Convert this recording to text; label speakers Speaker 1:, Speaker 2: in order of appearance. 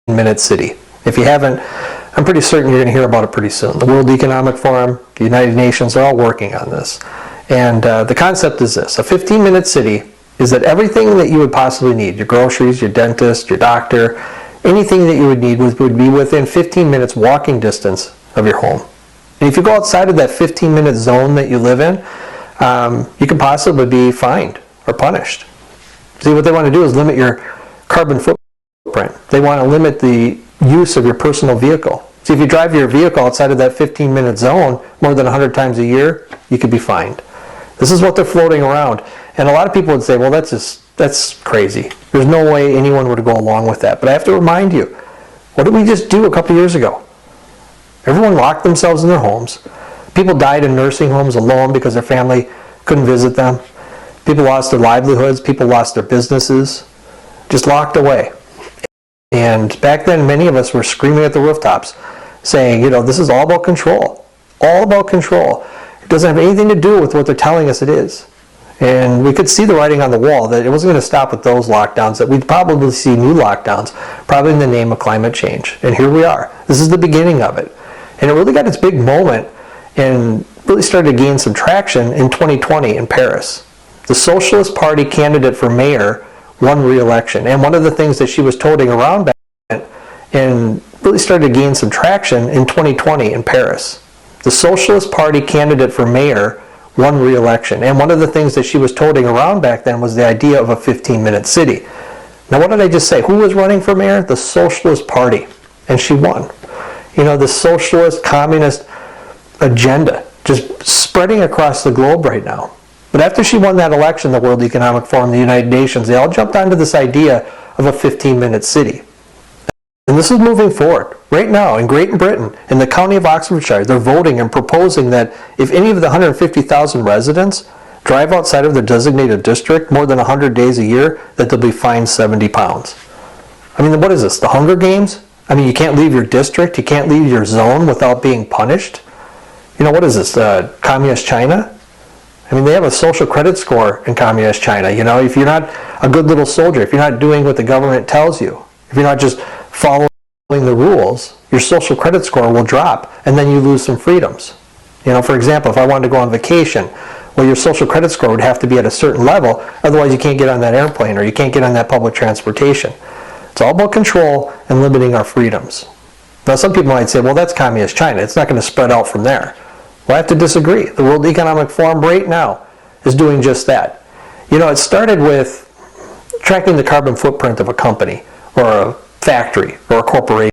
Speaker 1: 15-minute city. If you haven't, I'm pretty certain you're going to hear about it pretty soon. The World Economic Forum, the United Nations, are all working on this. And the concept is this: a 15-minute city is that everything that you would possibly need, your groceries, your dentist, your doctor, anything that you would need would be within 15 minutes walking distance of your home. And if you go outside of that 15-minute zone that you live in, you could possibly be fined or punished. See, what they want to do is limit your carbon footprint. They want to limit the use of your personal vehicle. See, if you drive your vehicle outside of that 15-minute zone more than 100 times a year, you could be fined. This is what they're floating around. And a lot of people would say, well, that's crazy. There's no way anyone would go along with that. But I have to remind you, what did we just do a couple years ago? Everyone locked themselves in their homes. People died in nursing homes alone because their family couldn't visit them. People lost their livelihoods. People lost their businesses. Just locked away. And back then, many of us were screaming at the rooftops, saying, you know, this is all about control. All about control. It doesn't have anything to do with what they're telling us it is. And we could see the writing on the wall that it wasn't going to stop with those lockdowns, that we'd probably see new lockdowns, probably in the name of climate change. And here we are. This is the beginning of it. And it really got its big moment and really started to gain some traction in 2020 in Paris. The Socialist Party candidate for mayor won re-election. And one of the things that she was toting around back then and really started to gain some traction in 2020 in Paris. The Socialist Party candidate for mayor won re-election. And one of the things that she was toting around back then was the idea of a 15-minute city. Now, what did I just say? Who was running for mayor? The Socialist Party. And she won. You know, the socialist, communist agenda just spreading across the globe right now. But after she won that election, the World Economic Forum, the United Nations, they all jumped onto this idea of a 15-minute city. And this is moving forward. Right now, in Great Britain, in the county of Oxfordshire, they're voting and proposing that if any of the 150,000 residents drive outside of their designated district more than 100 days a year, that they'll be fined £70. I mean, what is this, the Hunger Games? I mean, you can't leave your district, you can't leave your zone without being punished? You know, what is this, communist China? I mean, they have a social credit score in communist China. You know, if you're not a good little soldier, if you're not doing what the government tells you, if you're not just following the rules, your social credit score will drop, and then you lose some freedoms. You know, for example, if I wanted to go on vacation, well, your social credit score would have to be at a certain level, otherwise you can't get on that airplane or you can't get on that public transportation. It's all about control and limiting our freedoms. Now, some people might say, well, that's communist China. It's not going to spread out from there. Well, I have to disagree. The World Economic Forum right now is doing just that. You know, it started with tracking the carbon footprint of a company or a factory or a corporation.